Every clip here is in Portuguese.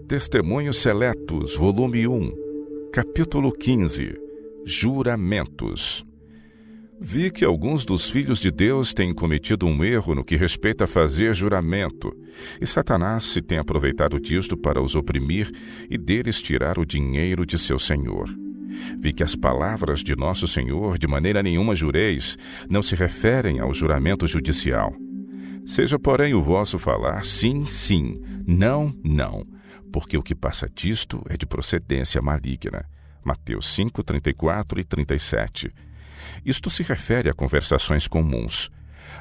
Testemunhos Seletos, volume 1, capítulo 15, Juramentos. Vi que alguns dos filhos de Deus têm cometido um erro no que respeita a fazer juramento, e Satanás se tem aproveitado disto para os oprimir e deles tirar o dinheiro de seu senhor. Vi que as palavras de nosso Senhor, de maneira nenhuma jureis, não se referem ao juramento judicial. Seja, porém, o vosso falar sim, sim, não, não, porque o que passa disto é de procedência maligna. Mateus 5, 34 e 37. Isto se refere a conversações comuns.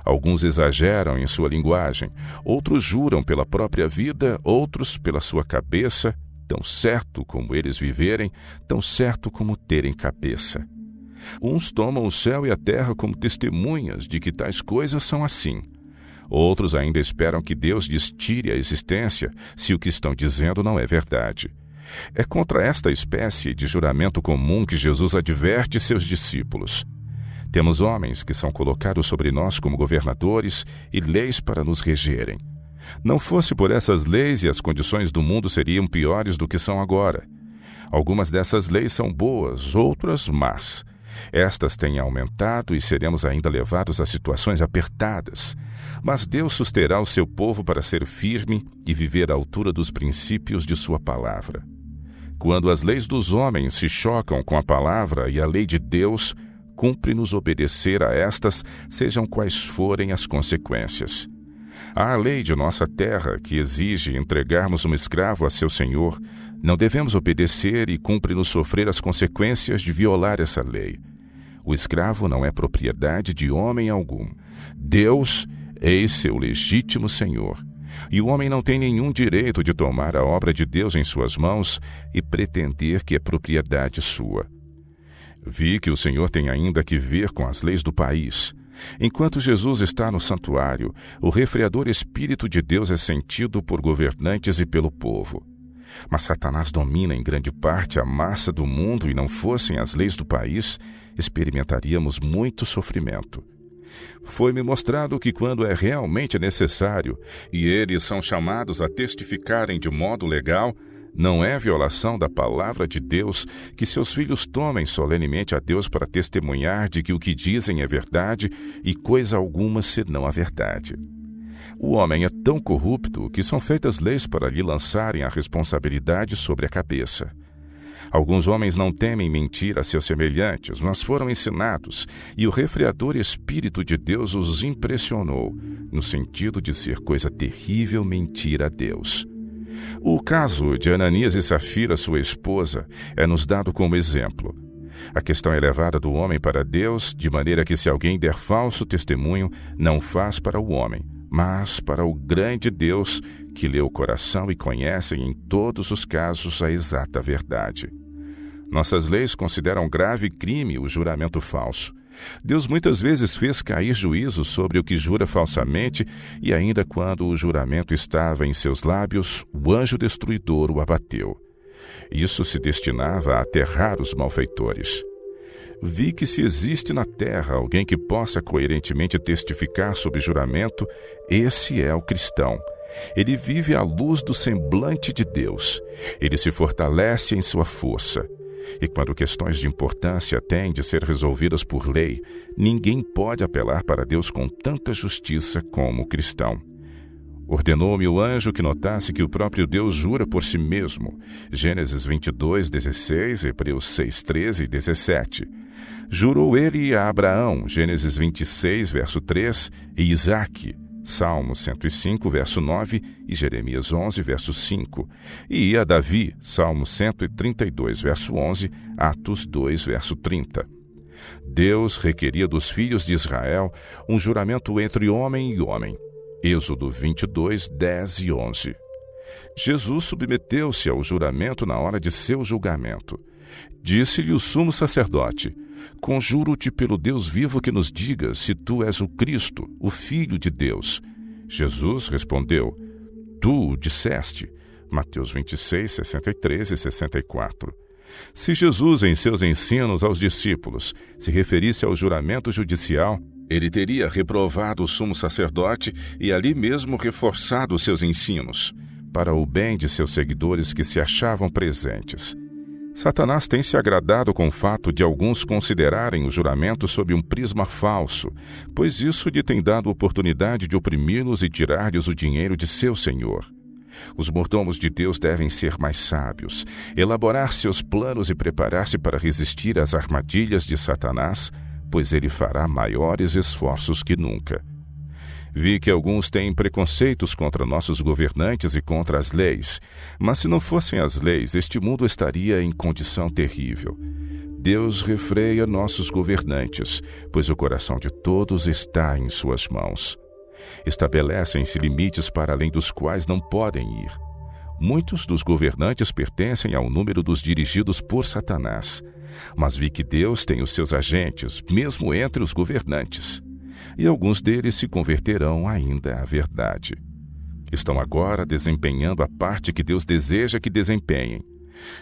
Alguns exageram em sua linguagem, outros juram pela própria vida, outros pela sua cabeça, tão certo como eles viverem, tão certo como terem cabeça. Uns tomam o céu e a terra como testemunhas de que tais coisas são assim. Outros ainda esperam que Deus lhes tire a existência se o que estão dizendo não é verdade. É contra esta espécie de juramento comum que Jesus adverte seus discípulos. Temos homens que são colocados sobre nós como governadores e leis para nos regerem. Não fosse por essas leis e as condições do mundo seriam piores do que são agora. Algumas dessas leis são boas, outras más. Estas têm aumentado e seremos ainda levados a situações apertadas. Mas Deus susterá o seu povo para ser firme e viver à altura dos princípios de sua palavra. Quando as leis dos homens se chocam com a palavra e a lei de Deus, cumpre-nos obedecer a estas, sejam quais forem as consequências. Há a lei de nossa terra que exige entregarmos um escravo a seu senhor. Não devemos obedecer e cumpre-nos sofrer as consequências de violar essa lei. O escravo não é propriedade de homem algum. Deus é seu legítimo senhor. E o homem não tem nenhum direito de tomar a obra de Deus em suas mãos e pretender que é propriedade sua. Vi que o Senhor tem ainda que ver com as leis do país. Enquanto Jesus está no santuário, o refreador Espírito de Deus é sentido por governantes e pelo povo. Mas Satanás domina em grande parte a massa do mundo e não fossem as leis do país, experimentaríamos muito sofrimento. Foi-me mostrado que quando é realmente necessário, e eles são chamados a testificarem de modo legal, não é violação da palavra de Deus que seus filhos tomem solenemente a Deus para testemunhar de que o que dizem é verdade e coisa alguma senão a verdade. O homem é tão corrupto que são feitas leis para lhe lançarem a responsabilidade sobre a cabeça. Alguns homens não temem mentir a seus semelhantes, mas foram ensinados, e o refreador Espírito de Deus os impressionou, no sentido de ser coisa terrível mentir a Deus. O caso de Ananias e Safira, sua esposa, é-nos dado como exemplo. A questão é levada do homem para Deus, de maneira que se alguém der falso testemunho, não faz para o homem, mas para o grande Deus, que lê o coração e conhece em todos os casos a exata verdade. Nossas leis consideram grave crime o juramento falso. Deus muitas vezes fez cair juízo sobre o que jura falsamente, e ainda quando o juramento estava em seus lábios, o anjo destruidor o abateu. Isso se destinava a aterrar os malfeitores. Vi que se existe na terra alguém que possa coerentemente testificar sobre juramento, esse é o cristão. Ele vive à luz do semblante de Deus. Ele se fortalece em sua força. E quando questões de importância têm de ser resolvidas por lei, ninguém pode apelar para Deus com tanta justiça como o cristão. Ordenou-me o anjo que notasse que o próprio Deus jura por si mesmo. Gênesis 22, 16, Hebreus 6, 13 e 17. Jurou ele a Abraão, Gênesis 26, verso 3, e Isaque, Salmo 105, verso 9 e Jeremias 11, verso 5, e a Davi, Salmo 132, verso 11, Atos 2, verso 30. Deus requeria dos filhos de Israel um juramento entre homem e homem. Êxodo 22, 10 e 11. Jesus submeteu-se ao juramento na hora de seu julgamento. Disse-lhe o sumo sacerdote: conjuro-te pelo Deus vivo que nos digas se tu és o Cristo, o Filho de Deus. Jesus respondeu: tu o disseste. Mateus 26, 63 e 64. Se Jesus, em seus ensinos aos discípulos, se referisse ao juramento judicial, ele teria reprovado o sumo sacerdote e ali mesmo reforçado seus ensinos. para o bem de seus seguidores que se achavam presentes. Satanás tem se agradado com o fato de alguns considerarem o juramento sob um prisma falso, pois isso lhe tem dado oportunidade de oprimi-los e tirar-lhes o dinheiro de seu senhor. Os mordomos de Deus devem ser mais sábios, elaborar seus planos e preparar-se para resistir às armadilhas de Satanás, pois ele fará maiores esforços que nunca. Vi que alguns têm preconceitos contra nossos governantes e contra as leis, mas se não fossem as leis, este mundo estaria em condição terrível. Deus refreia nossos governantes, pois o coração de todos está em suas mãos. Estabelecem-se limites para além dos quais não podem ir. Muitos dos governantes pertencem ao número dos dirigidos por Satanás, mas vi que Deus tem os seus agentes, mesmo entre os governantes. E alguns deles se converterão ainda à verdade. Estão agora desempenhando a parte que Deus deseja que desempenhem.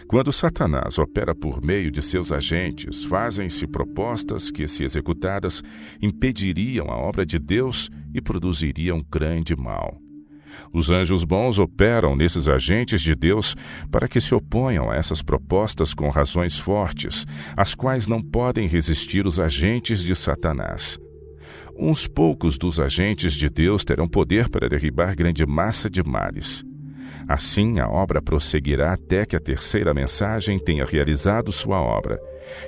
Quando Satanás opera por meio de seus agentes, fazem-se propostas que, se executadas, impediriam a obra de Deus e produziriam grande mal. Os anjos bons operam nesses agentes de Deus para que se oponham a essas propostas com razões fortes, às quais não podem resistir os agentes de Satanás. Uns poucos dos agentes de Deus terão poder para derribar grande massa de males. Assim, a obra prosseguirá até que a terceira mensagem tenha realizado sua obra.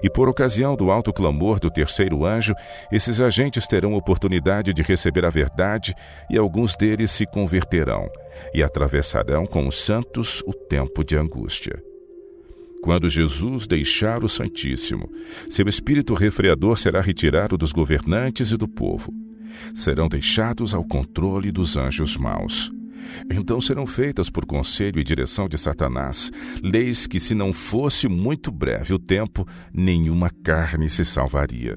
E por ocasião do alto clamor do terceiro anjo, esses agentes terão oportunidade de receber a verdade e alguns deles se converterão e atravessarão com os santos o tempo de angústia. Quando Jesus deixar o Santíssimo, seu espírito refreador será retirado dos governantes e do povo. Serão deixados ao controle dos anjos maus. Então serão feitas por conselho e direção de Satanás leis que, se não fosse muito breve o tempo, nenhuma carne se salvaria.